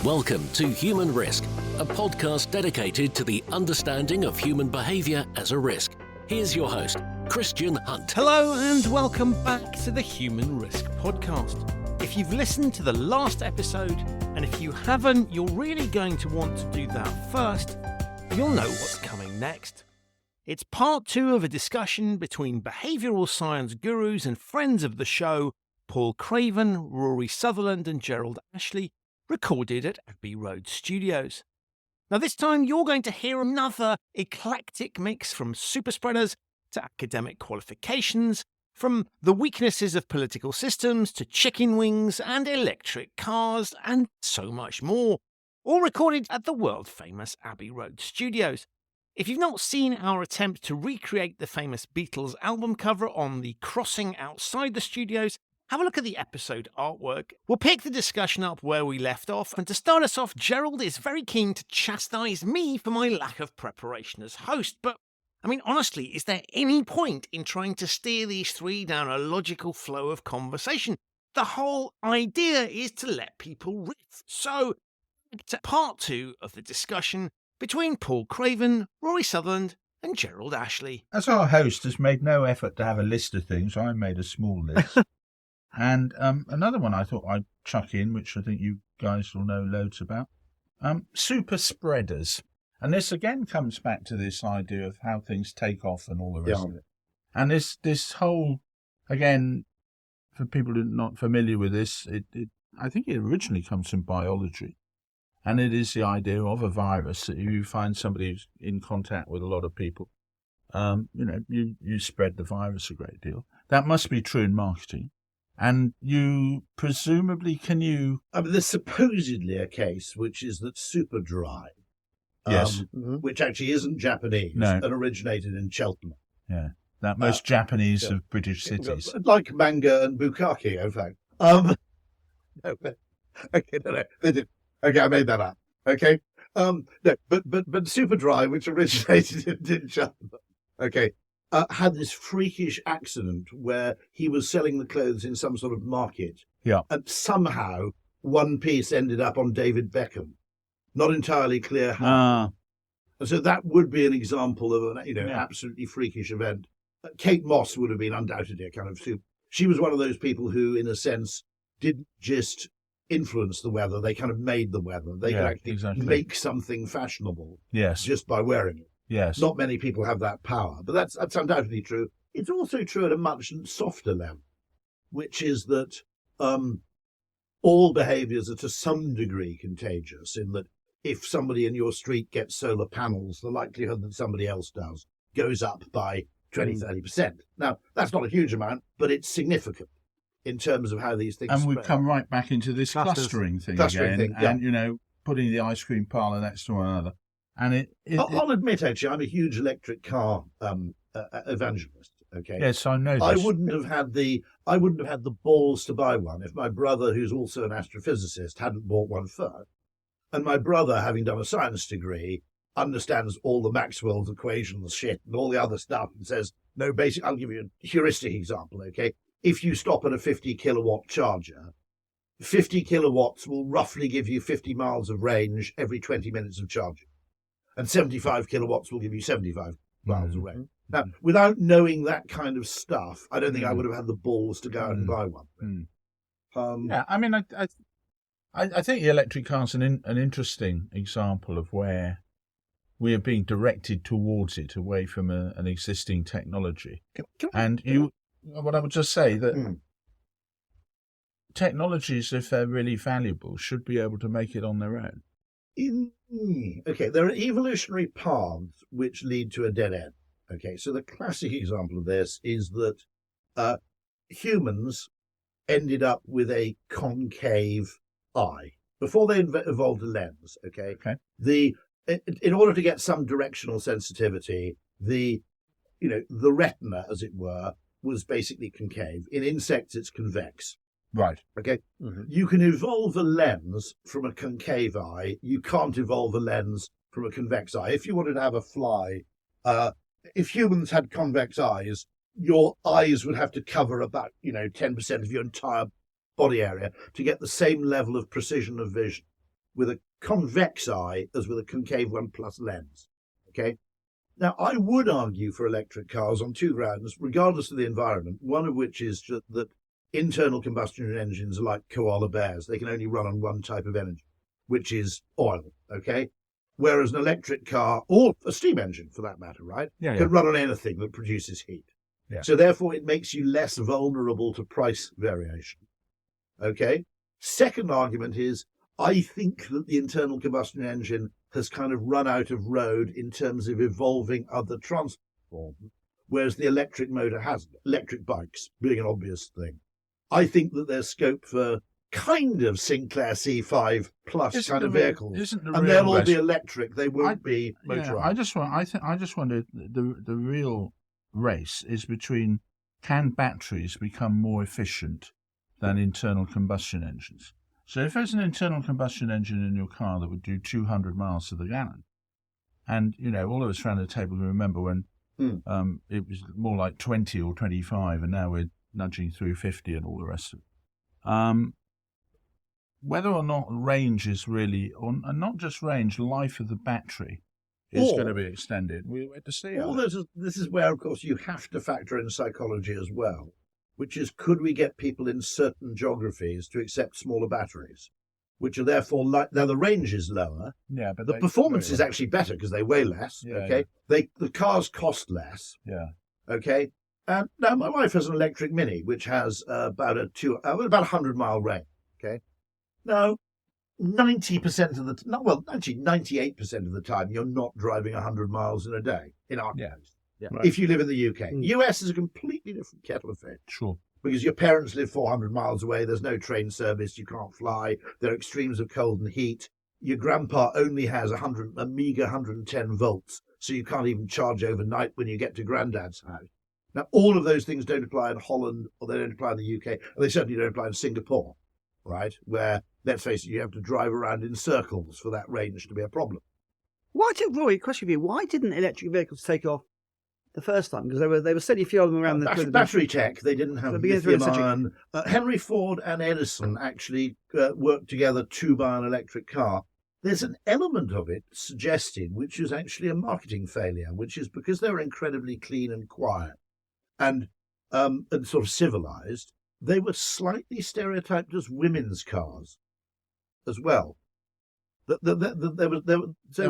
Welcome to Human Risk, a podcast dedicated to the understanding of human behaviour as a risk. Here's your host, Christian Hunt. Hello and welcome back to the Human Risk podcast. If you've listened to the last episode, and if you haven't, you're really going to want to do that first, you'll know what's coming next. It's part 2 of a discussion between behavioural science gurus and friends of the show, Paul Craven, Rory Sutherland and Gerald Ashley, recorded at Abbey Road Studios. Now this time you're going to hear another eclectic mix from super spreaders to academic qualifications, from the weaknesses of political systems to chicken wings and electric cars and so much more, all recorded at the world-famous Abbey Road Studios. If you've not seen our attempt to recreate the famous Beatles album cover on the crossing outside the studios, have a look at the episode artwork. We'll pick the discussion up where we left off, and to start us off, Gerald is very keen to chastise me for my lack of preparation as host, but I mean, honestly, is there any point in trying to steer these three down a logical flow of conversation? The whole idea is to let people riff. So, to part 2 of the discussion between Paul Craven, Rory Sutherland and Gerald Ashley. As our host has made no effort to have a list of things, I made a small list. And another one I thought I'd chuck in, which I think you guys will know loads about, super spreaders. And this again comes back to this idea of how things take off and all the rest of it. And this whole, again, for people who are not familiar with this, I think it originally comes from biology. And it is the idea of a virus that you find somebody who's in contact with a lot of people, you spread the virus a great deal. That must be true in marketing. And you presumably, there's supposedly a case which is that Superdry, yes, which actually isn't Japanese, no, and originated in Cheltenham. Yeah, that most Japanese of British cities. Like manga and bukkake, in fact. No, they did. Okay, I made that up. Okay, no, but Superdry, which originated in Cheltenham, okay, had this freakish accident where he was selling the clothes in some sort of market. Yeah. And somehow one piece ended up on David Beckham. Not entirely clear how. And so that would be an example of an absolutely freakish event. Kate Moss would have been undoubtedly a kind of she was one of those people who, in a sense, didn't just influence the weather, they kind of made the weather. They could actually make something fashionable just by wearing it. Yes. Not many people have that power, but that's undoubtedly true. It's also true at a much softer level, which is that all behaviours are to some degree contagious, in that if somebody in your street gets solar panels, the likelihood that somebody else does goes up by 20-30%. Now, that's not a huge amount, but it's significant in terms of how these things And spread. we've come right back into this clustering thing again, and, putting the ice cream parlour next to one another. And I'll admit, actually, I'm a huge electric car evangelist. Okay. Yes, I know this. I wouldn't have had the balls to buy one if my brother, who's also an astrophysicist, hadn't bought one first. And my brother, having done a science degree, understands all the Maxwell's equations shit and all the other stuff, and says, no, basically, I'll give you a heuristic example. Okay, if you stop at a 50 kilowatt charger, 50 kilowatts will roughly give you 50 miles of range every 20 minutes of charging. And 75 kilowatts will give you 75 miles of range. Now, without knowing that kind of stuff, I don't think I would have had the balls to go out and buy one. I think the electric car's an interesting example of where we are being directed towards it, away from an existing technology. What I would just say that technologies, if they're really valuable, should be able to make it on their own. Okay, there are evolutionary paths which lead to a dead end. Okay, so the classic example of this is that humans ended up with a concave eye before they evolved a lens. Okay. In order to get some directional sensitivity, the retina, as it were, was basically concave. In insects, it's convex. Right. Okay. Mm-hmm. You can evolve a lens from a concave eye. You can't evolve a lens from a convex eye. If you wanted to have a fly, if humans had convex eyes, your eyes would have to cover about 10% of your entire body area to get the same level of precision of vision. with a convex eye as with a concave one plus lens. Okay. Now, I would argue for electric cars on two grounds, regardless of the environment, one of which is that internal combustion engines are like koala bears. They can only run on one type of energy, which is oil, okay? Whereas an electric car, or a steam engine for that matter, right, can run on anything that produces heat. Yeah. So therefore, it makes you less vulnerable to price variation, okay? Second argument is, I think that the internal combustion engine has kind of run out of road in terms of evolving other transport forms, whereas the electric motor hasn't. Electric bikes being an obvious thing. I think that there's scope for kind of Sinclair C5 plus kind of vehicles, and they'll all be electric. They won't be motorized. I just wonder the real race is between, can batteries become more efficient than internal combustion engines? So if there's an internal combustion engine in your car that would do 200 miles to the gallon, and, all of us around the table remember when it was more like 20 or 25, and now we're nudging through 50 and all the rest of it. Whether or not range is really, and not just range, life of the battery is going to be extended. We'll wait to see. This is where, of course, you have to factor in psychology as well, which is, could we get people in certain geographies to accept smaller batteries, which are therefore now the range is lower. Yeah, but the performance is actually better because they weigh less. Yeah, okay, the cars cost less. Yeah. Okay. And now my wife has an electric Mini, which has about 100-mile range. Okay. Now, 98% of the time, you're not driving 100 miles in a day. In our case. Yeah. Right. If you live in the UK. US is a completely different kettle of fish. Sure. Because your parents live 400 miles away, there's no train service, you can't fly, there are extremes of cold and heat. Your grandpa only has a meager 110 volts, so you can't even charge overnight when you get to granddad's house. Now, all of those things don't apply in Holland, or they don't apply in the UK, and they certainly don't apply in Singapore, right? Where, let's face it, you have to drive around in circles for that range to be a problem. Rory, question for you, why didn't electric vehicles take off the first time? Because they were steady fueling them around the battery tech. They didn't have lithium-ion. Henry Ford and Edison actually worked together to buy an electric car. There's an element of it suggested, which is actually a marketing failure, which is because they were incredibly clean and quiet and sort of civilized, they were slightly stereotyped as women's cars as well. There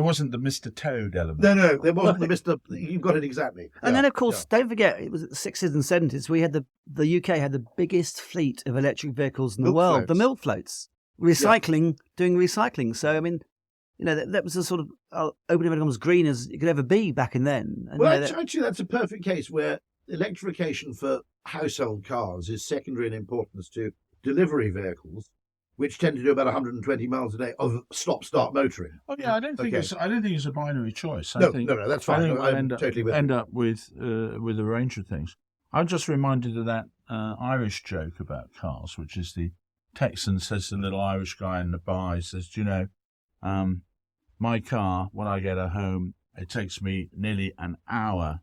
wasn't the Mr. Toad element. No, there wasn't the Mr. You've got it exactly. And then, of course, don't forget, it was the 60s and 70s. We had the UK had the biggest fleet of electric vehicles in the world, floats. The milk floats, doing recycling. So, I mean, that was a sort of opening become as green as it could ever be back in then. And, actually, that's a perfect case where electrification for household cars is secondary in importance to delivery vehicles, which tend to do about 120 miles a day of stop-start motoring. Oh yeah, I don't think it's a binary choice. No, that's fine. I'm totally with you. End up with a range of things. I'm just reminded of that Irish joke about cars, which is the Texan says to the little Irish guy in the bar, he says, my car, when I get home, it takes me nearly an hour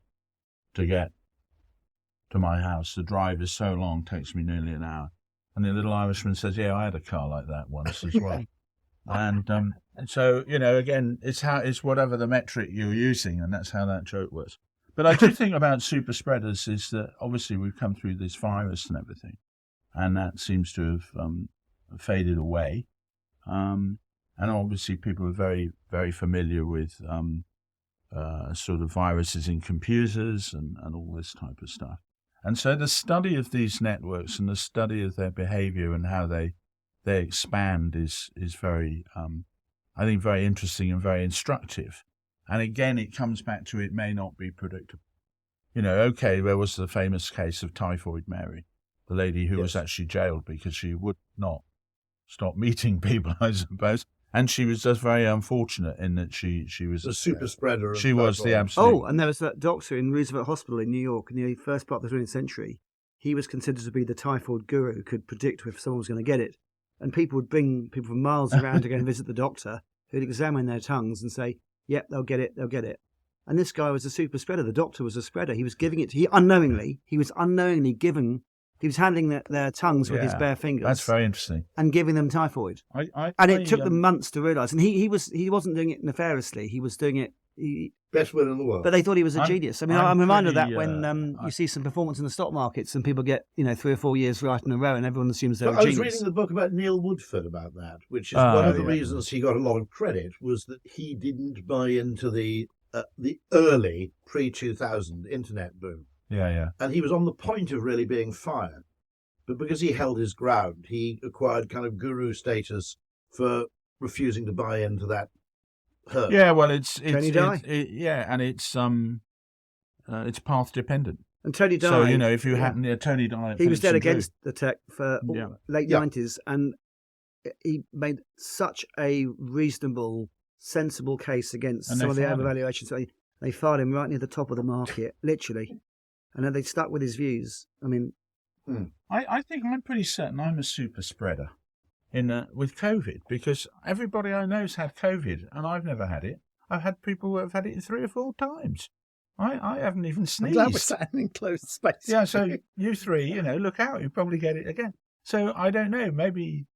to get to my house. The drive is so long, it takes me nearly an hour. And the little Irishman says, yeah, I had a car like that once as well. And so, again, it's whatever the metric you're using, and that's how that joke works. But I do think about super spreaders is that obviously we've come through this virus and everything, and that seems to have faded away. And obviously people are very, very familiar with sort of viruses in computers and all this type of stuff. And so the study of these networks and the study of their behavior and how they expand is very, I think, very interesting and very instructive. And again, it comes back to it may not be predictable. There was the famous case of Typhoid Mary, the lady who was actually jailed because she would not stop meeting people, I suppose. And she was just very unfortunate in that she was a super spreader. She was the absolute. Oh, and there was that doctor in Roosevelt Hospital in New York in the first part of the 20th century. He was considered to be the typhoid guru who could predict if someone was going to get it. And people would bring people from miles around to go and visit the doctor, who'd examine their tongues and say, yep, they'll get it. And this guy was a super spreader. The doctor was a spreader. He was giving it. He was unknowingly giving He was handling their tongues with his bare fingers. That's very interesting. And giving them typhoid. It took them months to realise. And he wasn't doing it nefariously. He was doing it. Best will in the world. But they thought he was a genius. I mean, I'm reminded of that when you see some performance in the stock markets and people get 3 or 4 years right in a row and everyone assumes they're a genius. I was reading the book about Neil Woodford about that, which is one of the reasons he got a lot of credit was that he didn't buy into the early pre-2000 internet boom. Yeah. And he was on the point of really being fired. But because he held his ground, he acquired kind of guru status for refusing to buy into that herd. Yeah, well, it's Tony Dye. And it's path dependent. And Tony Dye. So if you happen Tony Dye, he was dead against the tech for late 90s, and he made such a reasonable, sensible case against some of the overvaluations. So they fired him right near the top of the market, literally, and then they stuck with his views. I mean, I think I'm pretty certain I'm a super spreader with COVID, because everybody I know's had COVID and I've never had it. I've had people who have had it 3 or 4 times. I haven't even sneezed. I'm glad we're sat in enclosed space. Yeah, so you 3, look out, you probably get it again. So I don't know, maybe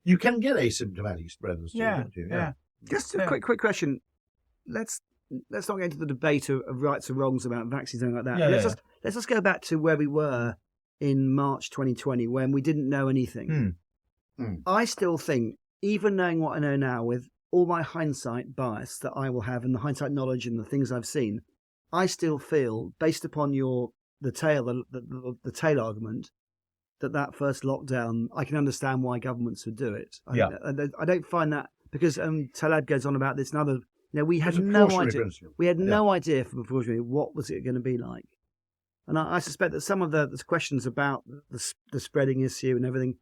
you can get asymptomatic spreaders too, can't you? Yeah. Just a quick question. Let's not get into the debate of rights or wrongs about vaccines and like that. Let's just go back to where we were in March 2020 when we didn't know anything. I still think, even knowing what I know now, with all my hindsight bias that I will have and the hindsight knowledge and the things I've seen, I still feel, based upon the tail argument, that first lockdown, I can understand why governments would do it. I don't find that, because Taleb goes on about this and other. We had no idea. We had no idea from precautionary what was it going to be like, and I suspect that some of the questions about the spreading issue and everything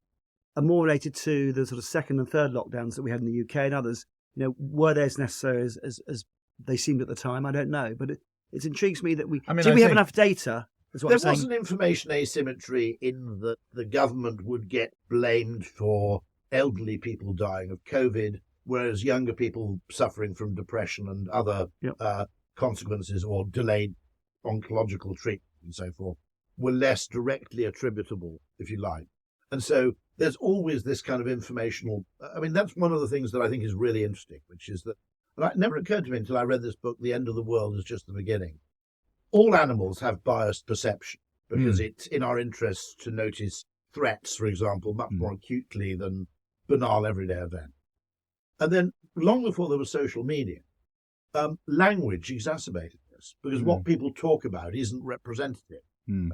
are more related to the sort of second and third lockdowns that we had in the UK and others. Were they as necessary as they seemed at the time? I don't know, but it intrigues me that we have enough data. There was an information asymmetry in that the government would get blamed for elderly people dying of COVID, whereas younger people suffering from depression and other consequences or delayed oncological treatment and so forth were less directly attributable, if you like. And so there's always this kind of informational. That's one of the things that I think is really interesting, which is that, and it never occurred to me until I read this book, The End of the World is Just the Beginning. All animals have biased perception because it's in our interests to notice threats, for example, much more acutely than banal everyday events. And then, long before there was social media, language exacerbated this because what people talk about isn't representative.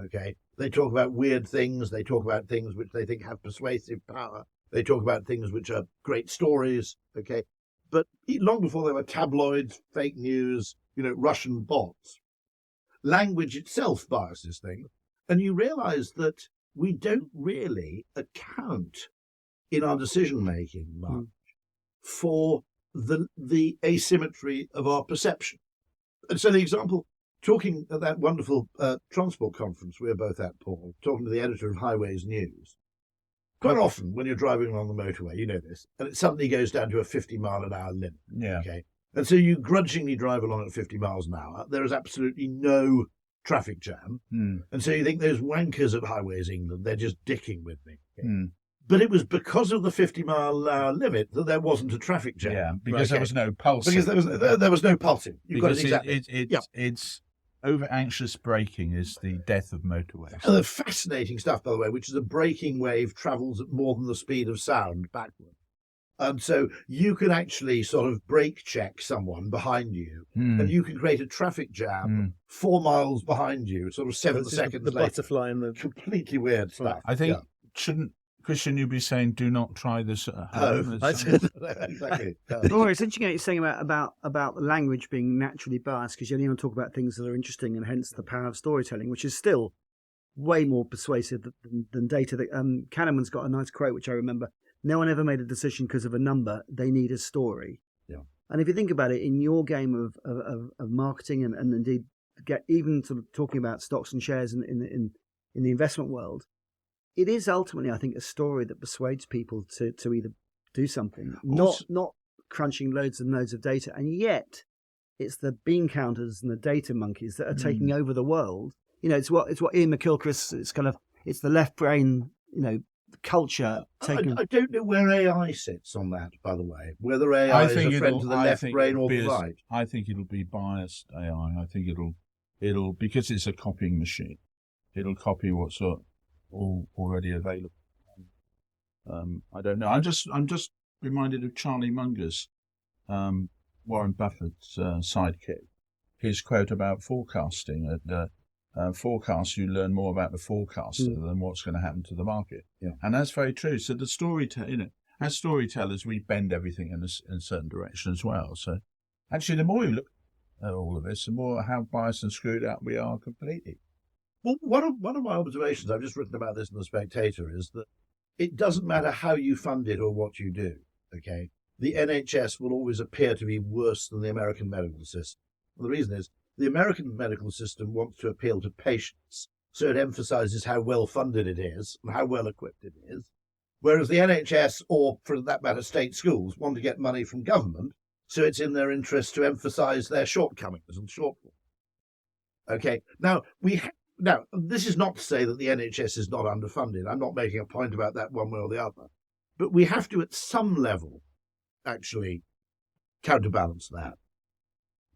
Okay, they talk about weird things. They talk about things which they think have persuasive power. They talk about things which are great stories. Okay, but long before there were tabloids, fake news, Russian bots, language itself biases things, and you realise that we don't really account in our decision making much for the asymmetry of our perception. And so the example. Talking at that wonderful transport conference we were both at, Paul, talking to the editor of Highways News, quite often when you're driving along the motorway, you know this, and it suddenly goes down to a 50-mile-an-hour limit. Yeah. Okay. And so you grudgingly drive along at 50 miles an hour. There is absolutely no traffic jam. And so you think those wankers at Highways England, they're just dicking with me. Okay? But it was because of the 50-mile-an-hour limit that there wasn't a traffic jam. Yeah, because there was no pulsing. Because there was no pulsing. You've got it exactly. It's over-anxious braking is the death of motorways. And the fascinating stuff, by the way, which is a braking wave travels at more than the speed of sound backward. And so you can actually sort of brake check someone behind you, and you can create a traffic jam 4 miles behind you, sort of 7 seconds later. The butterfly and the... Completely weird stuff. I think, Christian, you'd be saying, do not try this at home. Exactly. Well, it's interesting what you're saying about language being naturally biased, because you only want to talk about things that are interesting, and hence the power of storytelling, which is still way more persuasive than data. Kahneman's got a nice quote, which I remember. No one ever made a decision because of a number. They need a story. Yeah. And if you think about it, in your game of marketing and indeed even sort of talking about stocks and shares in the investment world, it is ultimately, I think, a story that persuades people to either do something, not crunching loads and loads of data. And yet, it's the bean counters and the data monkeys that are taking over the world. It's what Ian McGilchrist is kind of it's the left brain, culture taken. I don't know where AI sits on that, by the way. Whether AI is a friend to the left brain or the right. I think it'll be biased AI. I think it'll because it's a copying machine. It'll copy what's already available. I don't know. I'm just reminded of Charlie Munger's, Warren Buffett's sidekick. His quote about forecasting. Forecast, you learn more about the forecaster than what's going to happen to the market. Yeah. And that's very true. So the as storytellers, we bend everything in a certain direction as well. So actually, the more you look at all of this, the more how biased and screwed out we are completely. Well, one of my observations, I've just written about this in The Spectator, is that it doesn't matter how you fund it or what you do, okay? The NHS will always appear to be worse than the American medical system. Well, the reason is the American medical system wants to appeal to patients, so it emphasizes how well funded it is and how well equipped it is, whereas the NHS, or for that matter state schools, want to get money from government, so it's in their interest to emphasize their shortcomings and shortfalls. Okay, now this is not to say that the NHS is not underfunded. I'm not making a point about that one way or the other, but we have to, at some level, actually counterbalance that.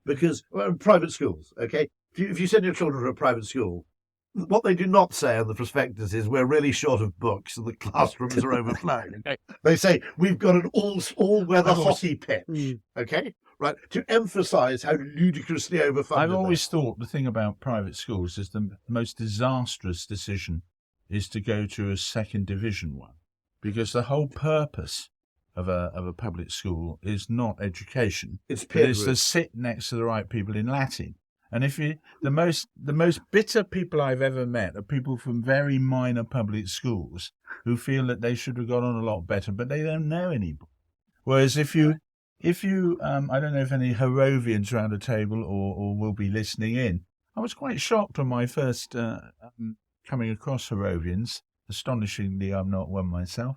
Because private schools, okay, if you send your children to a private school, what they do not say on the prospectus is we're really short of books and the classrooms are overflowing. Okay? They say we've got an all-weather hockey pitch, okay, right, to emphasise how ludicrously overfunded. I've always thought the thing about private schools is the most disastrous decision is to go to a second division one, because the whole purpose of a public school is not education. It's to sit next to the right people in Latin. And the most bitter people I've ever met are people from very minor public schools who feel that they should have got on a lot better, but they don't know anybody. Whereas if you I don't know if any Harrovians around the table or will be listening in. I was quite shocked when my first coming across Harrovians. Astonishingly, I'm not one myself.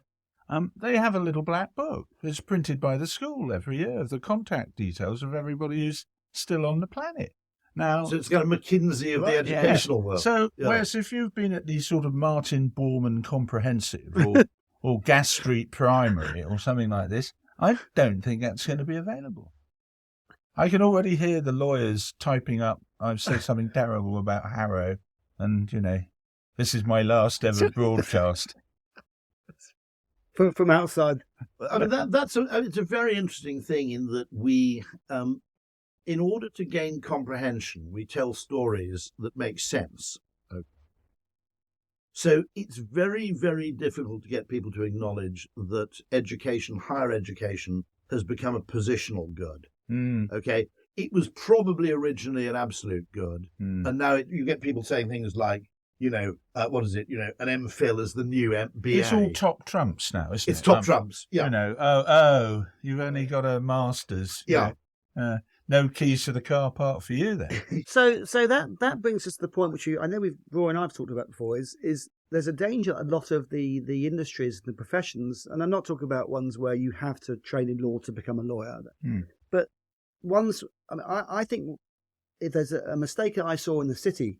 They have a little black book. It's printed by the school every year of the contact details of everybody who's still on the planet. Now, so it's got a McKinsey of the educational world. So, whereas if you've been at the sort of Martin Bormann Comprehensive or Gas Street Primary or something like this, I don't think that's going to be available. I can already hear the lawyers typing up, I've said something terrible about Harrow, and, this is my last ever broadcast. From outside. I mean, it's a very interesting thing in that we, in order to gain comprehension, we tell stories that make sense. Okay. So it's very, very difficult to get people to acknowledge that education, higher education, has become a positional good. Okay, it was probably originally an absolute good, and now you get people saying things like, what is it? An MPhil is the new BA. It's all top trumps now, isn't it? It's top trumps. Yeah. You've only got a master's. Yeah. No keys to the car park for you then. So that brings us to the point which I know Rory and I've talked about before is there's a danger a lot of the industries, the professions, and I'm not talking about ones where you have to train in law to become a lawyer, but ones. I think if there's a mistake I saw in the city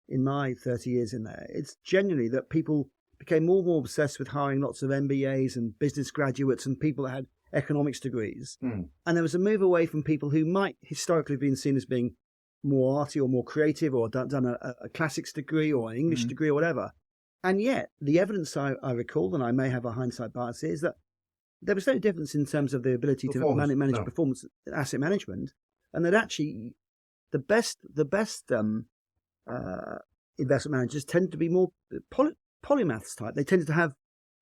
in my 30 years in there, it's genuinely that people became more and more obsessed with hiring lots of MBAs and business graduates and people that had economics degrees. And there was a move away from people who might historically have been seen as being more arty or more creative or done a classics degree or an English degree or whatever. And yet the evidence I recall, and I may have a hindsight bias, is that there was no difference in terms of the ability to manage performance, asset management, and that actually the best investment managers tend to be more polymaths type. They tended to have,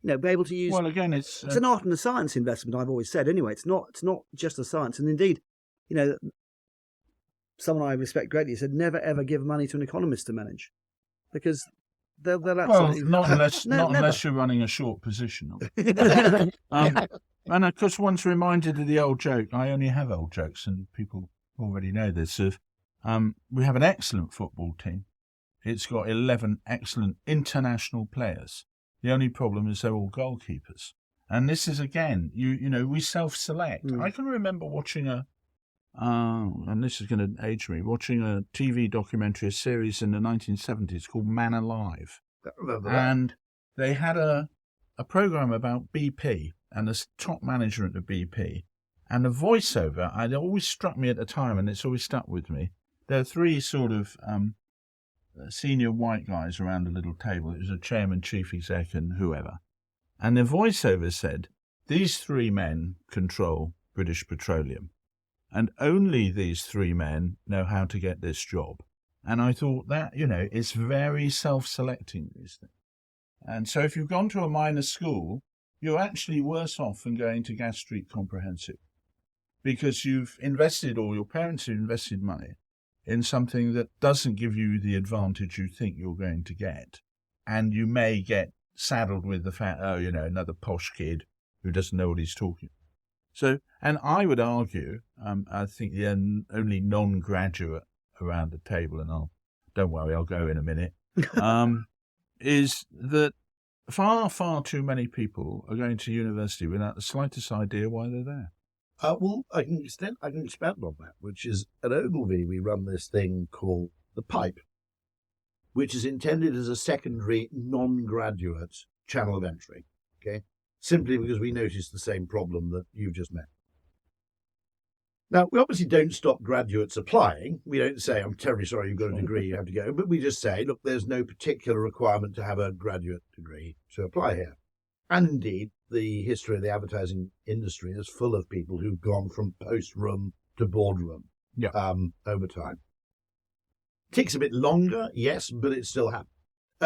be able to use. Well, again, it's an art and a science investment. I've always said. Anyway, it's not just a science. And indeed, someone I respect greatly said, never ever give money to an economist to manage, because they'll absolutely not unless you're running a short position. And of course, one's reminded of the old joke. I only have old jokes, and people already know this. We have an excellent football team. It's got 11 excellent international players. The only problem is they're all goalkeepers. And this is, again, we self-select. I can remember watching and this is going to age me, watching a TV documentary, a series in the 1970s called Man Alive. I remember that. And they had a program about BP and the top manager at the BP. And the voiceover, it always struck me at the time, and it's always stuck with me. There are three sort of senior white guys around a little table. It was a chairman, chief exec, and whoever. And the voiceover said, these three men control British Petroleum, and only these three men know how to get this job. And I thought that, it's very self-selecting, these things. And so if you've gone to a minor school, you're actually worse off than going to Gas Street Comprehensive, because you've invested, or your parents have invested money in something that doesn't give you the advantage you think you're going to get. And you may get saddled with the fact, another posh kid who doesn't know what he's talking about. So, and I would argue, I think the only non-graduate around the table, and don't worry, I'll go in a minute, is that far, far too many people are going to university without the slightest idea why they're there. Well, I can expand on that, which is at Ogilvy we run this thing called the Pipe, which is intended as a secondary non-graduate channel of entry, okay? Simply because we noticed the same problem that you've just met. Now, we obviously don't stop graduates applying. We don't say, I'm terribly sorry you've got a degree, you have to go. But we just say, look, there's no particular requirement to have a graduate degree to apply here. And indeed, the history of the advertising industry is full of people who've gone from post-room to boardroom over time. Takes a bit longer, yes, but it still happens.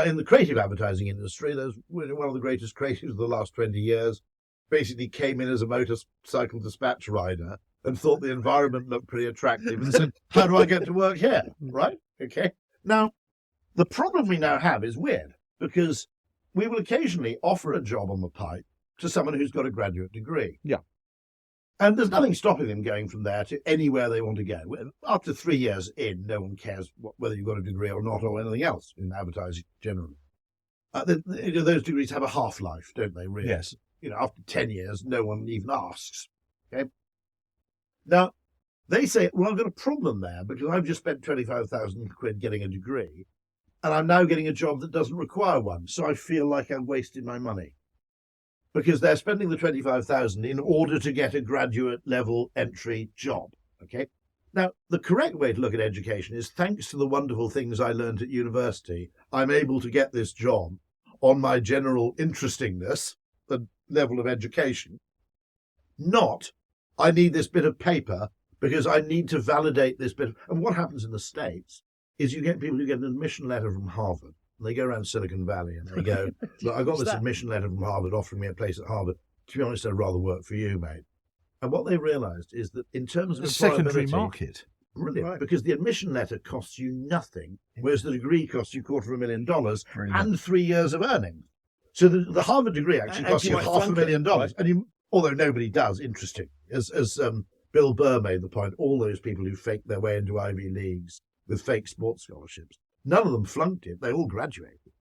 In the creative advertising industry, there's one of the greatest creatives of the last 20 years, basically came in as a motorcycle dispatch rider and thought the environment looked pretty attractive and said, how do I get to work here? Right? Okay. Now, the problem we now have is weird, because we will occasionally offer a job on the Pipe to someone who's got a graduate degree. Yeah. And there's nothing stopping them going from there to anywhere they want to go. After 3 years in, no one cares whether you've got a degree or not, or anything else in advertising generally. Those degrees have a half-life, don't they, really? Yes. After 10 years, no one even asks. Okay. Now, they say, well, I've got a problem there because I've just spent 25,000 quid getting a degree, and I'm now getting a job that doesn't require one, so I feel like I've wasted my money. Because they're spending the 25,000 in order to get a graduate level entry job. Okay. Now, the correct way to look at education is, thanks to the wonderful things I learned at university, I'm able to get this job on my general interestingness, the level of education. Not, I need this bit of paper because I need to validate this bit. And what happens in the States is you get people who get an admission letter from Harvard. They go around Silicon Valley and they go, look, I got this admission letter from Harvard offering me a place at Harvard. To be honest, I'd rather work for you, mate. And what they realised is that in terms of the secondary market, brilliant, right, because the admission letter costs you nothing, whereas the degree costs you $250,000 and 3 years of earnings. So the Harvard degree actually costs you $500,000. Right? And although nobody does, interesting, as Bill Burr made the point, all those people who faked their way into Ivy Leagues with fake sports scholarships, none of them flunked it. They all graduated.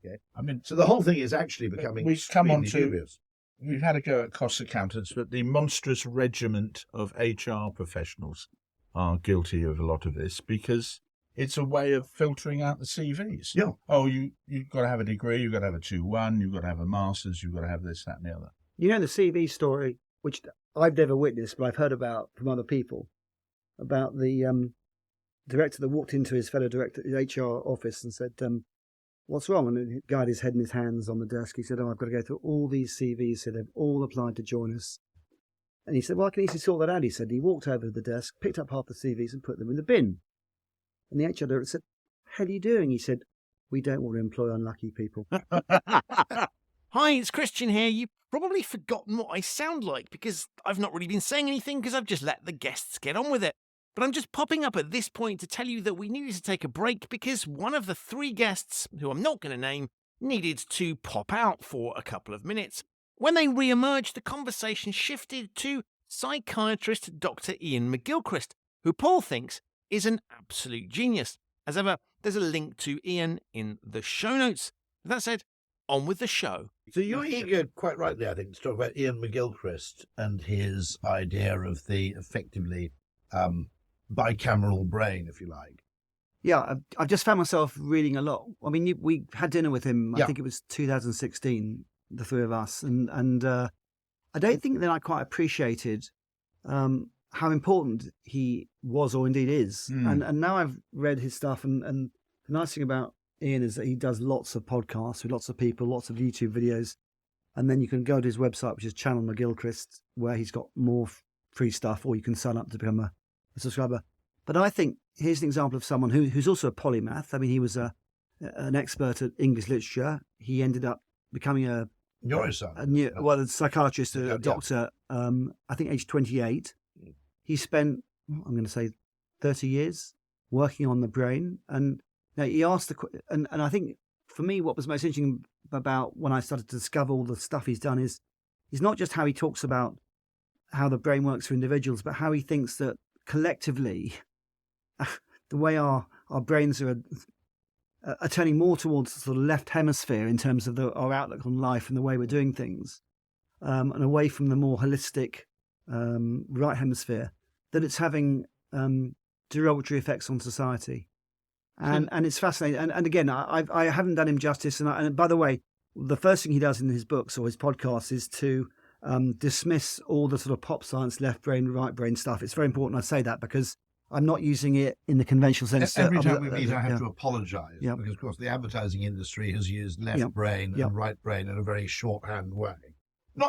Okay, so the whole thing is actually becoming dubious. We've had a go at cost accountants, but the monstrous regiment of HR professionals are guilty of a lot of this because it's a way of filtering out the CVs. Yeah. Oh, you've got to have a degree, you've got to have a 2-1, you've got to have a master's, you've got to have this, that, and the other. You know the CV story, which I've never witnessed, but I've heard about from other people, about the director that walked into his fellow director, his HR office, and said, what's wrong? And the guy had his head in his hands on the desk. He said, I've got to go through all these CVs. So they've all applied to join us. And he said, well, I can easily sort that out. He said, he walked over to the desk, picked up half the CVs and put them in the bin. And the HR director said, what the hell are you doing? He said, we don't want to employ unlucky people. Hi, it's Christian here. You've probably forgotten what I sound like because I've not really been saying anything because I've just let the guests get on with it. But I'm just popping up at this point to tell you that we needed to take a break because one of the 3 guests, who I'm not going to name, needed to pop out for a couple of minutes. When they re-emerged, the conversation shifted to psychiatrist Dr. Ian McGilchrist, who Paul thinks is an absolute genius. As ever, there's a link to Ian in the show notes. With that said, on with the show. So you're quite right there, I think, to talk about Ian McGilchrist and his idea of the effectively bicameral brain, if you like. Yeah, I've just found myself reading a lot. I mean, we had dinner with him. I think it was 2016, the three of us, and I don't think that I quite appreciated how important he was, or indeed is. And now I've read his stuff, and the nice thing about Ian is that he does lots of podcasts with lots of people, lots of YouTube videos, and then you can go to his website, which is Channel McGilchrist, where he's got more free stuff, or you can sign up to become a subscriber. But I think here's an example of someone who's also a polymath. I mean, he was an expert at English literature. He ended up becoming a psychiatrist, a doctor, I think age 28. He spent, I'm going to say, 30 years working on the brain. And now he asked and I think for me, what was most interesting about when I started to discover all the stuff he's done is not just how he talks about how the brain works for individuals, but how he thinks that collectively, the way our brains are turning more towards the sort of left hemisphere in terms of our outlook on life and the way we're doing things, and away from the more holistic right hemisphere, that it's having derogatory effects on society. And it's fascinating. And again, I haven't done him justice. And by the way, the first thing he does in his books or his podcasts is to dismiss all the sort of pop science, left brain, right brain stuff. It's very important I say that, because I'm not using it in the conventional sense. Every time we meet, I have to apologise, because, of course, the advertising industry has used left brain and right brain in a very shorthand way.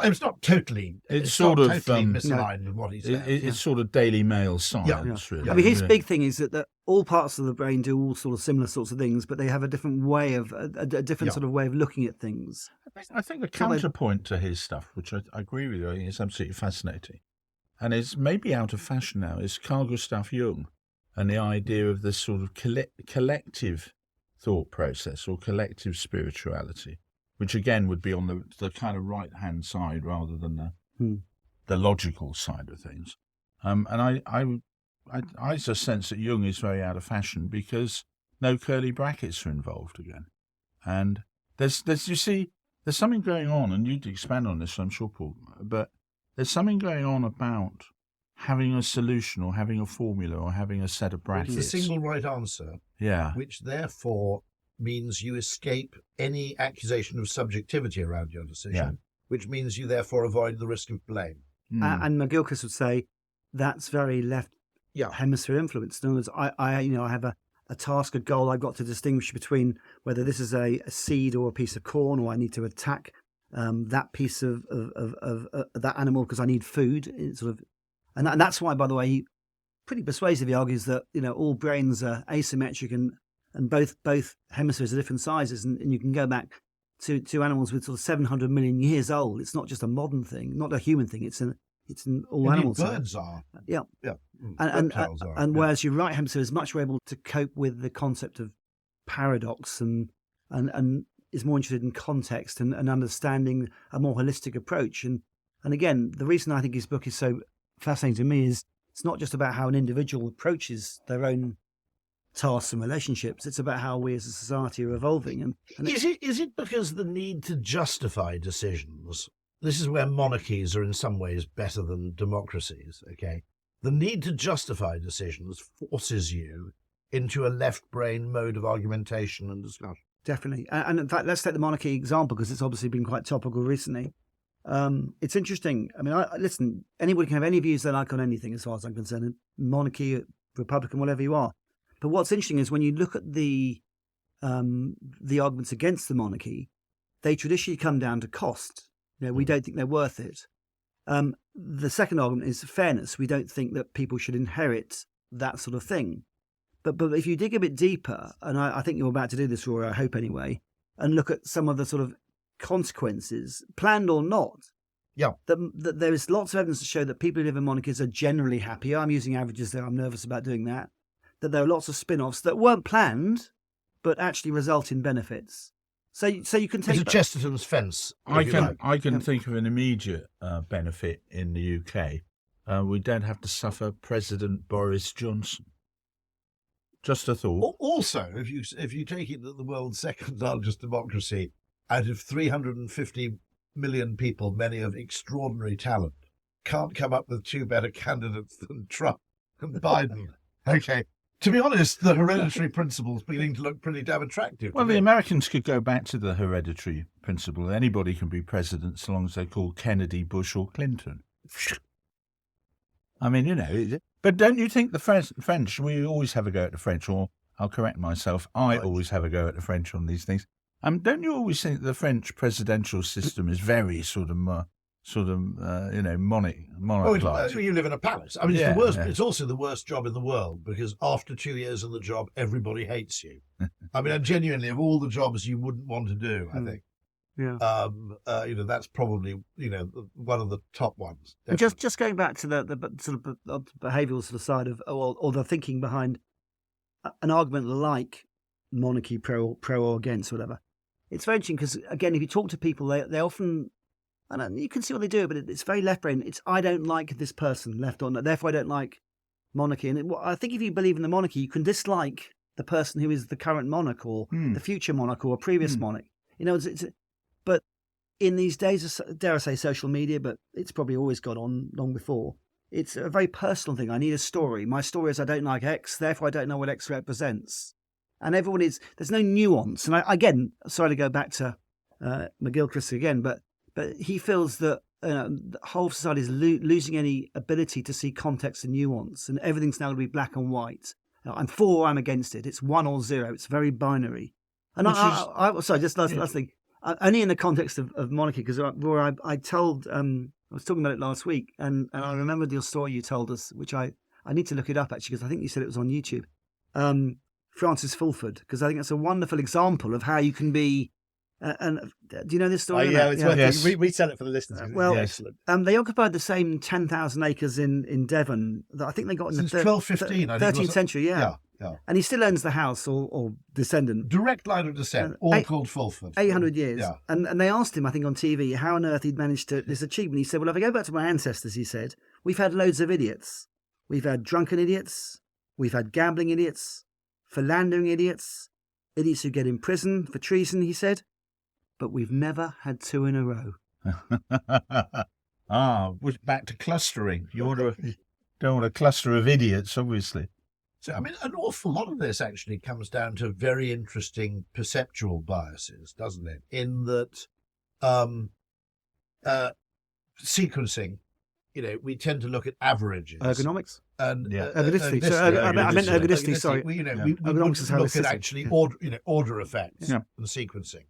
It's not totally. It's sort of totally misaligned with what he says. It's sort of Daily Mail science, really. I mean, his big thing is that all parts of the brain do all sort of similar sorts of things, but they have a different way of a different sort of way of looking at things. I think a counterpoint to his stuff, which I agree with you, I think is absolutely fascinating, and it's maybe out of fashion now, is Carl Gustav Jung and the idea of this sort of collective thought process or collective spirituality, which again would be on the kind of right-hand side rather than the logical side of things. And I just sense that Jung is very out of fashion because no curly brackets are involved again. And there's something going on, and you'd expand on this, I'm sure, Paul, but there's something going on about having a solution or having a formula or having a set of brackets. It's a single right answer. Yeah. Which therefore means you escape any accusation of subjectivity around your decision, which means you therefore avoid the risk of blame. And McGilchrist would say that's very left hemisphere influence. In other words, I have a task, a goal. I've got to distinguish between whether this is a seed or a piece of corn, or I need to attack that piece of that animal because I need food. It's sort of, and that's why, by the way, he pretty persuasively argues that all brains are asymmetric and both hemispheres are different sizes, and you can go back to animals with sort of 700 million years old. It's not just a modern thing, not a human thing. It's in all animals. Birds are. Yeah. And whereas your right hemisphere is much more able to cope with the concept of paradox and is more interested in context and understanding a more holistic approach. And again, the reason I think his book is so fascinating to me is it's not just about how an individual approaches their own tasks and relationships. It's about how we as a society are evolving. And is it because the need to justify decisions? This is where monarchies are in some ways better than democracies, okay? The need to justify decisions forces you into a left-brain mode of argumentation and discussion. Definitely. And in fact, let's take the monarchy example, because it's obviously been quite topical recently. It's interesting. I mean, listen, anybody can have any views they like on anything as far as I'm concerned, monarchy, Republican, whatever you are. But what's interesting is when you look at the arguments against the monarchy, they traditionally come down to cost. We don't think they're worth it. The second argument is fairness. We don't think that people should inherit that sort of thing. But if you dig a bit deeper, and I think you're about to do this, Rory, I hope anyway, and look at some of the sort of consequences, planned or not, that there is lots of evidence to show that people who live in monarchies are generally happier. I'm using averages there. I'm nervous about doing that. That there are lots of spin-offs that weren't planned, but actually result in benefits. So you can take... It's a Chesterton's fence. I can think of an immediate benefit in the UK. We don't have to suffer President Boris Johnson. Just a thought. Also, if you take it that the world's second largest democracy, out of 350 million people, many of extraordinary talent, can't come up with two better candidates than Trump and Biden. Okay. To be honest, the hereditary principle is beginning to look pretty damn attractive. Well, the Americans could go back to the hereditary principle. Anybody can be president so long as they call Kennedy, Bush, or Clinton. I mean, but don't you think the French, we always have a go at the French, or I'll correct myself, I always have a go at the French on these things. Don't you always think the French presidential system is very monarch-like? You live in a palace. I mean, it's the worst. Yeah. It's also the worst job in the world because after 2 years in the job, everybody hates you. I mean, genuinely, of all the jobs you wouldn't want to do, I think. Yeah. That's probably one of the top ones. Just going back to the sort of behavioural sort of side of or the thinking behind an argument like monarchy, pro or against, whatever. It's very interesting because again, if you talk to people, they often. And you can see what they do, but it's very left brain. It's I don't like this person, left on, therefore I don't like monarchy. And I think if you believe in the monarchy, you can dislike the person who is the current monarch or the future monarch or a previous monarch. But in these days of, dare I say, social media, but it's probably always gone on long before. It's a very personal thing. I need a story. My story is I don't like X, therefore I don't know what X represents. And everyone is, there's no nuance. And again, sorry to go back to McGilchrist again, but he feels that the whole society is losing any ability to see context and nuance, and everything's now going to be black and white. I'm for or I'm against it. It's 1 or 0. It's very binary. And sorry, just last thing. Only in the context of monarchy, because I was talking about it last week, and I remembered your story you told us, which I need to look it up actually, because I think you said it was on YouTube. Francis Fulford, because I think that's a wonderful example of how you can be. And do you know this story? It's worth we tell it for the listeners. Well, excellent. They occupied the same 10,000 acres in Devon that I think they got in since the 13th century. Yeah. And he still owns the house or descendant. Direct line of descent, all called Fulford. 800 years. Yeah. And they asked him, I think on TV, how on earth he'd managed this achievement. He said, well, if I go back to my ancestors, he said, we've had loads of idiots. We've had drunken idiots. We've had gambling idiots. Philandering idiots. Idiots who get in prison for treason, he said. But we've never had 2 in a row. Back to clustering. You don't want a cluster of idiots, obviously. So, I mean, an awful lot of this actually comes down to very interesting perceptual biases, doesn't it? In that sequencing, we tend to look at averages. Ergonomics? And ergodicity. I meant ergodicity, sorry. We look at actually order effects and sequencing.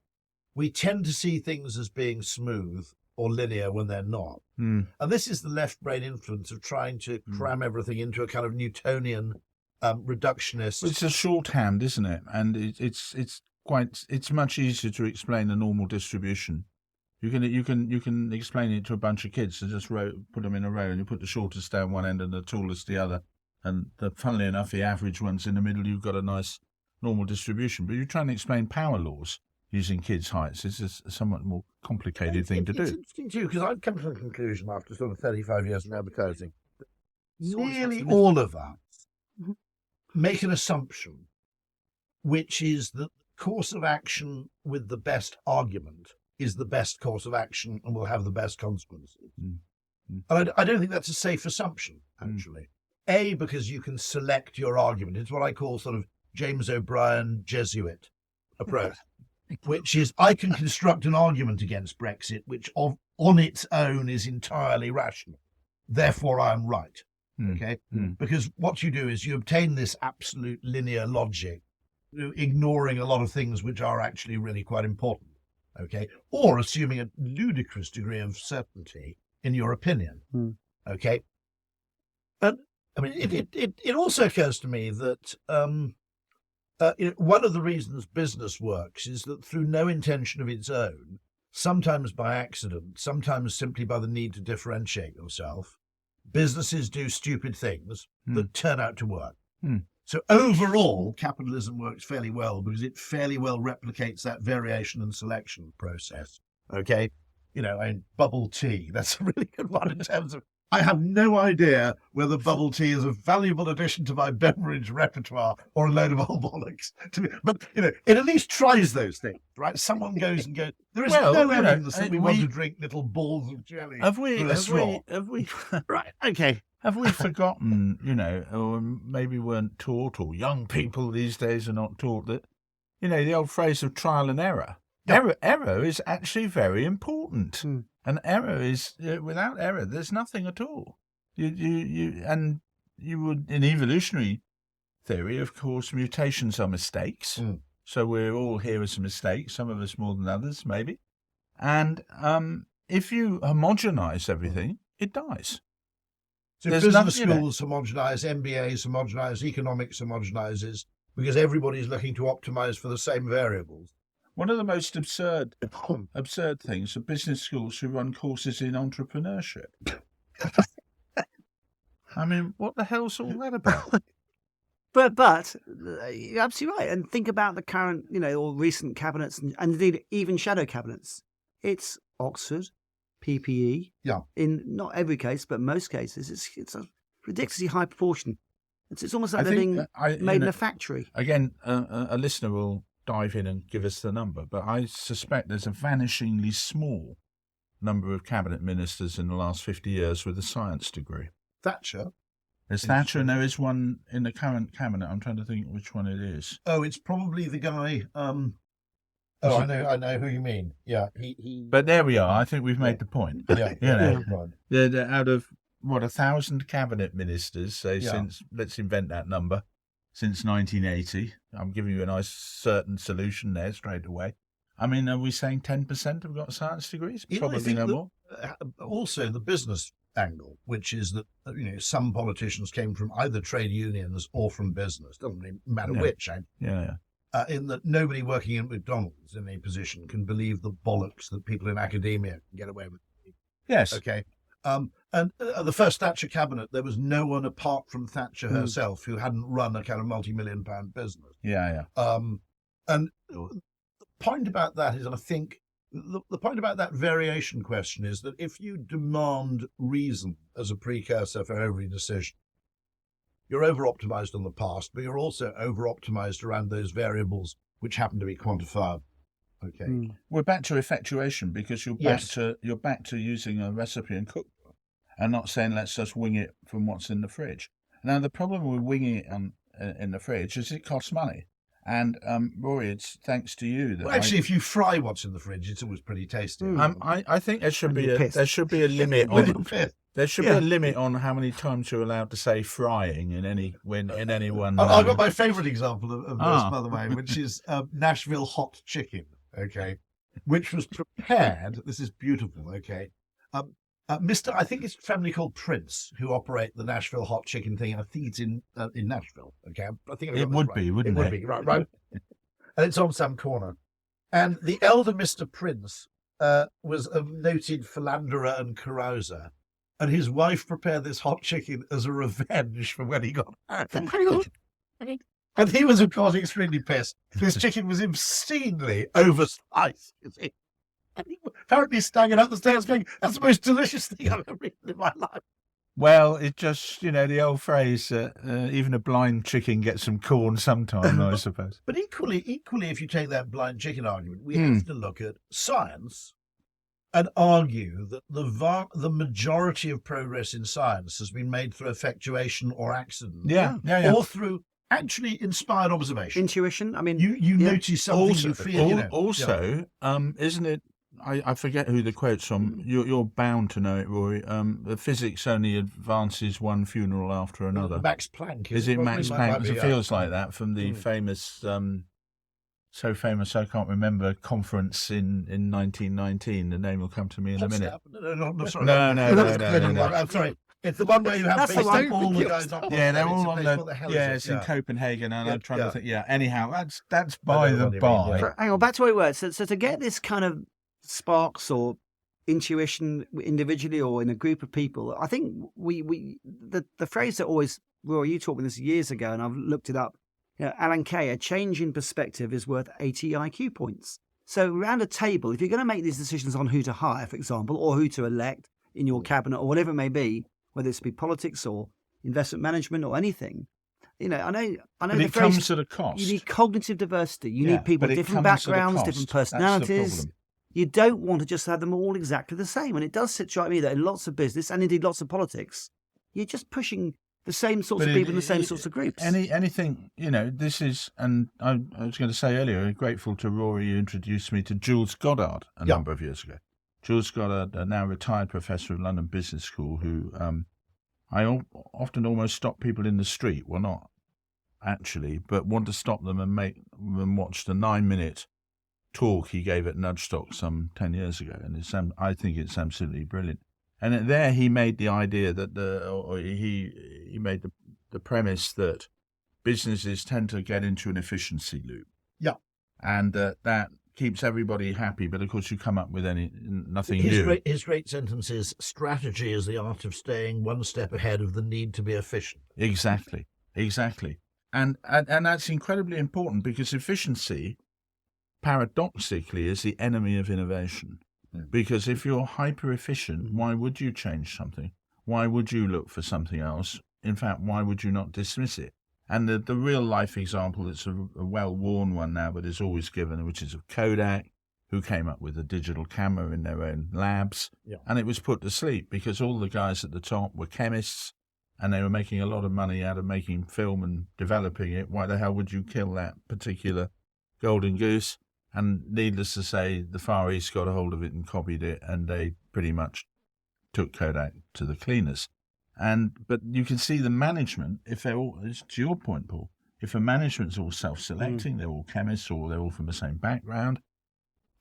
We tend to see things as being smooth or linear when they're not. And this is the left brain influence of trying to cram everything into a kind of Newtonian reductionist. It's a shorthand, isn't it? And it's much easier to explain a normal distribution. You can explain it to a bunch of kids and just put them in a row, and you put the shortest down one end and the tallest the other. And funnily enough, the average one's in the middle. You've got a nice normal distribution. But you're trying to explain power laws using kids' heights. It's a somewhat more complicated thing to do. It's interesting too, because I've come to the conclusion after sort of 35 years in advertising, that nearly all of us make an assumption, which is that the course of action with the best argument is the best course of action and will have the best consequences. And I don't think that's a safe assumption, actually. A, because you can select your argument. It's what I call sort of James O'Brien Jesuit approach. Which is, I can construct an argument against Brexit, which on its own is entirely rational. Therefore, I'm right. Okay? Because what you do is you obtain this absolute linear logic, ignoring a lot of things which are actually really quite important. Okay? Or assuming a ludicrous degree of certainty in your opinion. Okay? And I mean, it also occurs to me that one of the reasons business works is that through no intention of its own, sometimes by accident, sometimes simply by the need to differentiate yourself, businesses do stupid things that turn out to work. So overall, capitalism works fairly well because it fairly well replicates that variation and selection process. Okay? Bubble tea, that's a really good one in terms of, I have no idea whether bubble tea is a valuable addition to my beverage repertoire or a load of old bollocks. But, it at least tries those things, right? Someone goes, there is no evidence that we want to drink little balls of jelly. Have we? Right, okay. Have we forgotten, or maybe weren't taught, or young people these days are not taught that, the old phrase of trial and error. Error is actually very important. And error is, without error, there's nothing at all. You would, in evolutionary theory, of course, mutations are mistakes. So we're all here as mistakes, some of us more than others, maybe. And if you homogenize everything, it dies. So business schools homogenize, MBAs homogenize, economics homogenizes, because everybody's looking to optimize for the same variables. One of the most absurd things are business schools who run courses in entrepreneurship. I mean, what the hell's all that about? But you're absolutely right. And think about the current, or recent cabinets, and indeed even shadow cabinets. It's Oxford, PPE. Yeah. In not every case, but most cases, it's a ridiculously high proportion. It's almost like they're being made in a factory. Again, a listener will dive in and give us the number, but I suspect there's a vanishingly small number of cabinet ministers in the last 50 years with a science degree. Thatcher. There's Thatcher, and there is one in the current cabinet. I'm trying to think which one it is. Oh, it's probably the guy. I know who you mean. Yeah, he. But there we are. I think we've made the point. Right. They're out of 1,000 cabinet ministers, since, let's invent that number, since 1980. I'm giving you a nice certain solution there straight away. I mean, are we saying 10% have got science degrees? Probably no more. Also, the business angle, which is that some politicians came from either trade unions or from business. Doesn't really matter which. In that nobody working in McDonald's in a position can believe the bollocks that people in academia can get away with. Yes. Okay. And the first Thatcher cabinet, there was no one apart from Thatcher herself who hadn't run a kind of multi-million-pound business. Yeah. And the point about that is, and I think the point about that variation question is that if you demand reason as a precursor for every decision, you're over-optimized on the past, but you're also over-optimized around those variables which happen to be quantifiable. Okay. We're back to effectuation because you're back to using a recipe and cookbook and not saying let's just wing it from what's in the fridge. Now the problem with winging it in the fridge is it costs money. And Rory, it's thanks to you that if you fry what's in the fridge, it's always pretty tasty. I think there should be a limit on there should be a limit on how many times you're allowed to say frying in any one. I've got my favourite example of this, by the way, which is Nashville hot chicken. Okay, which was prepared. This is beautiful. Okay, I think it's a family called Prince who operate the Nashville hot chicken thing. I think it's in Nashville. Okay, I think it would be, wouldn't it? It would be, right. And it's on some corner. And the elder Mr. Prince was a noted philanderer and carouser, and his wife prepared this hot chicken as a revenge for when he got married. And he was, of course, extremely pissed. This chicken was obscenely oversized, you see. And he apparently staggered up the stairs going, "That's the most delicious thing I've ever eaten in my life." Well, it just, the old phrase, even a blind chicken gets some corn sometime, I suppose. But equally, if you take that blind chicken argument, we have to look at science and argue that the majority of progress in science has been made through effectuation or accident. Or through actually inspired observation. Intuition. I mean, you notice something you feel. Also, isn't it? I forget who the quote's from. You're bound to know it, Rory. The physics only advances one funeral after another. Max Planck. Is it Max Planck? It feels like that from the famous, so famous I can't remember, conference in 1919. The name will come to me in a minute. No, sorry. No. I'm sorry. It's the one where you have all the guys up. Yeah, they're all on it's in Copenhagen, and I'm trying to think. Yeah, anyhow, that's by the by. Hang on, back to what it was. So to get this kind of sparks or intuition individually or in a group of people, I think the phrase that always, Rory, you taught me this years ago, and I've looked it up. Alan Kay, a change in perspective is worth 80 IQ points. So around a table, if you're going to make these decisions on who to hire, for example, or who to elect in your cabinet or whatever it may be, whether it's be politics or investment management or anything, I know. But it comes at a cost. You need cognitive diversity. You need people with different backgrounds, different personalities. You don't want to just have them all exactly the same. And it does strike me that in lots of business and indeed lots of politics, you're just pushing the same sorts of people in the same sorts of groups. Anything, this is, and I was going to say earlier, I'm grateful to Rory who introduced me to Jules Goddard a number of years ago. Jules Goddard, a now retired professor of London Business School, who I often almost stop people in the street, well, not actually, but want to stop them and make them watch the 9-minute talk he gave at Nudgestock some 10 years ago. And I think it's absolutely brilliant. And there he made the idea that he made the premise that businesses tend to get into an efficiency loop. Yeah. And that keeps everybody happy, but of course you come up with nothing new. His great sentence is, strategy is the art of staying one step ahead of the need to be efficient. Exactly. And that's incredibly important, because efficiency, paradoxically, is the enemy of innovation. Because if you're hyper efficient, why would you change something? Why would you look for something else? In fact, why would you not dismiss it? And the real life example that's a well-worn one now, but is always given, which is of Kodak, who came up with a digital camera in their own labs. Yeah. And it was put to sleep because all the guys at the top were chemists and they were making a lot of money out of making film and developing it. Why the hell would you kill that particular golden goose? And needless to say, the Far East got a hold of it and copied it, and they pretty much took Kodak to the cleaners. But you can see the management, if they're all, to your point, Paul, if a management's all self-selecting, they're all chemists or they're all from the same background,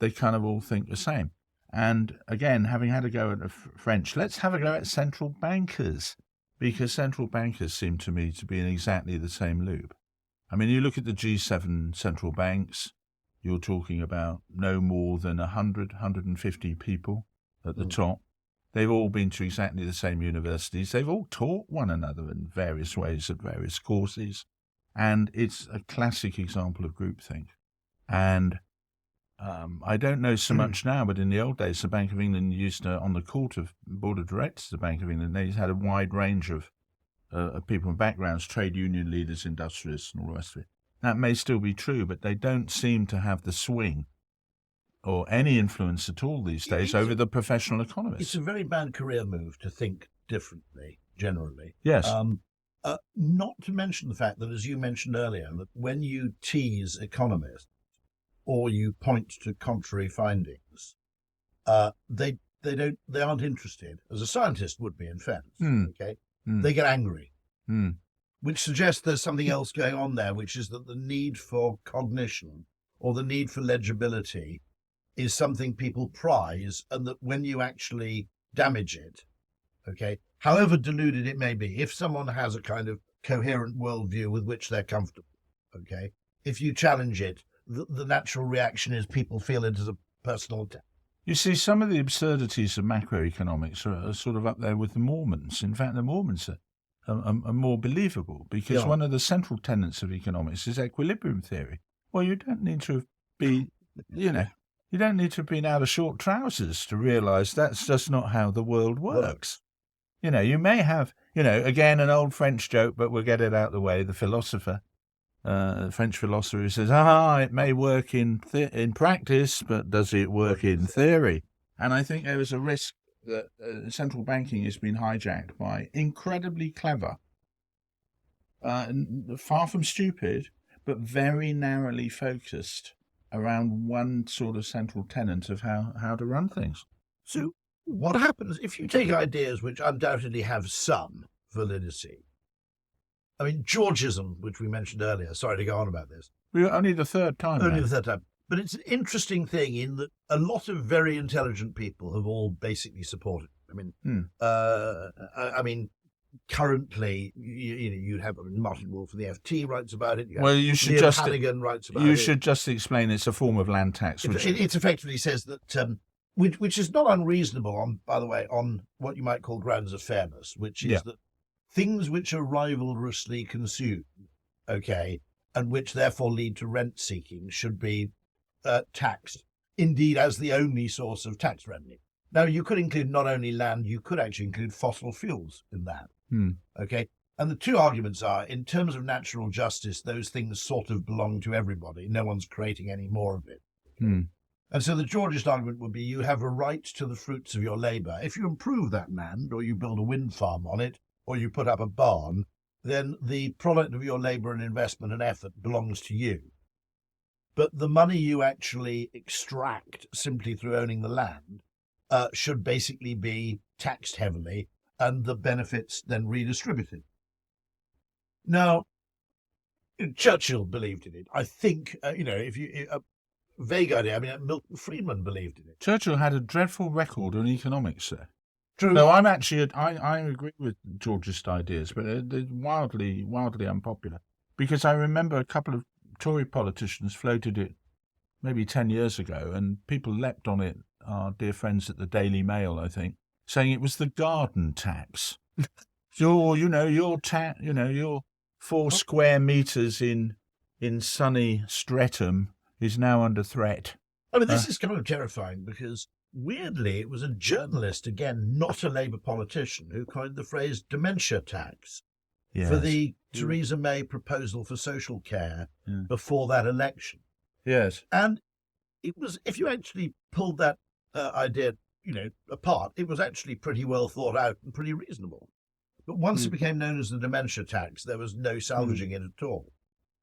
they kind of all think the same. And again, having had a go at the French, let's have a go at central bankers, because central bankers seem to me to be in exactly the same loop. I mean, you look at the G7 central banks, you're talking about no more than 100, 150 people at the top. They've all been to exactly the same universities. They've all taught one another in various ways at various courses. And it's a classic example of groupthink. And I don't know so much now, but in the old days, the Bank of England used to, on the board of directors of the Bank of England, they had a wide range of people and backgrounds, trade union leaders, industrialists, and all the rest of it. That may still be true, but they don't seem to have the swing or any influence at all these days over the professional economists. It's a very bad career move to think differently, generally. Yes. Not to mention the fact that, as you mentioned earlier, that when you tease economists or you point to contrary findings, they aren't interested, as a scientist would be, in fairness. Okay, they get angry. Which suggests there's something else going on there, which is that the need for cognition or the need for legibility is something people prize, and that when you actually damage it, okay, however deluded it may be, if someone has a kind of coherent worldview with which they're comfortable, okay, if you challenge it, the natural reaction is people feel it as a personal attack. You see, some of the absurdities of macroeconomics are sort of up there with the Mormons. In fact, the Mormons are more believable, because one of the central tenets of economics is equilibrium theory. Well, you don't need to be, you don't need to have been out of short trousers to realise that's just not how the world works. You may have, again, an old French joke, but we'll get it out of the way. The philosopher, French philosopher, who says, it may work in practice, but does it work in theory? And I think there is a risk that central banking has been hijacked by incredibly clever, far from stupid, but very narrowly focused around one sort of central tenet of how to run things. So what happens if you take ideas which undoubtedly have some validity? I mean, Georgism, which we mentioned earlier, sorry to go on about this. We're only the third time. Only the third time. But it's an interesting thing in that a lot of very intelligent people have all basically supported it. I mean, currently, you have Martin Wolf from the FT writes about it. You should Neil just Hannigan writes about it. You should just explain it's a form of land tax. It effectively says that, which is not unreasonable, by the way, on what you might call grounds of fairness, which is that things which are rivalrously consumed, okay, and which therefore lead to rent seeking should be taxed, indeed as the only source of tax revenue. Now, you could include not only land, you could actually include fossil fuels in that. Okay. And the two arguments are, in terms of natural justice, those things sort of belong to everybody. No one's creating any more of it. And so the Georgist argument would be you have a right to the fruits of your labour. If you improve that land or you build a wind farm on it or you put up a barn, then the product of your labour and investment and effort belongs to you. But the money you actually extract simply through owning the land should basically be taxed heavily and the benefits then redistributed. Now, Churchill believed in it. I think, if you... vague idea. I mean, Milton Friedman believed in it. Churchill had a dreadful record on economics, sir. True. No, I'm actually, I agree with George's ideas, but they're wildly unpopular. Because I remember a couple of Tory politicians floated it maybe 10 years ago, and people leapt on it, our dear friends at the Daily Mail, I think, saying it was the garden tax. your 4 square metres in sunny Streatham is now under threat. I mean, this is kind of terrifying because, weirdly, it was a journalist, again, not a Labour politician, who coined the phrase dementia tax for the Theresa May proposal for social care before that election. Yes. And it was, if you actually pulled that idea, apart, it was actually pretty well thought out and pretty reasonable. But once it became known as the dementia tax, there was no salvaging it at all.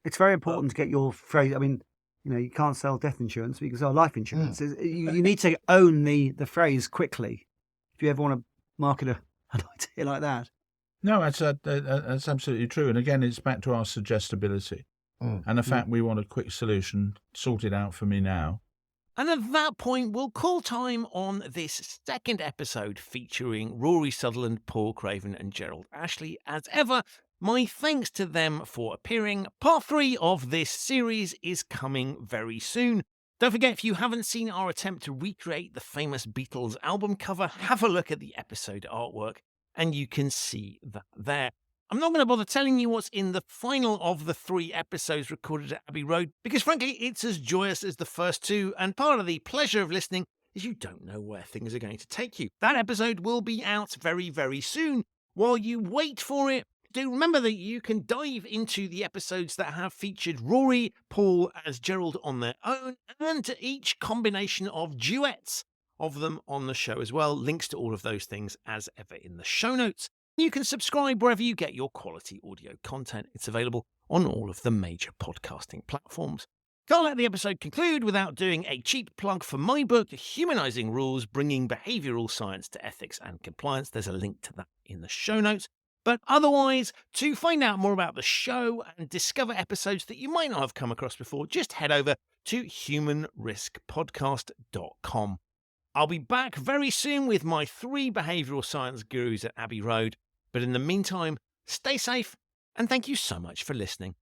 It's very important to get your phrase. I mean, you can't sell death insurance, but you can sell life insurance. You need to own the phrase quickly if you ever want to market an idea like that. No, that's absolutely true. And again, it's back to our suggestibility and the fact we want a quick solution. Sort it out for me now. And at that point, we'll call time on this second episode featuring Rory Sutherland, Paul Craven and Gerald Ashley. As ever, my thanks to them for appearing. Part 3 of this series is coming very soon. Don't forget, if you haven't seen our attempt to recreate the famous Beatles album cover, have a look at the episode artwork and you can see that there. I'm not going to bother telling you what's in the final of the 3 episodes recorded at Abbey Road, because frankly, it's as joyous as the first 2, and part of the pleasure of listening is you don't know where things are going to take you. That episode will be out very, very soon. While you wait for it, do remember that you can dive into the episodes that have featured Rory, Paul as Gerald on their own, and each combination of duets of them on the show as well. Links to all of those things as ever in the show notes. You can subscribe wherever you get your quality audio content. It's available on all of the major podcasting platforms. Can't let the episode conclude without doing a cheap plug for my book, Humanizing Rules, Bringing Behavioural Science to Ethics and Compliance. There's a link to that in the show notes. But otherwise, to find out more about the show and discover episodes that you might not have come across before, just head over to humanriskpodcast.com. I'll be back very soon with my 3 behavioural science gurus at Abbey Road. But in the meantime, stay safe and thank you so much for listening.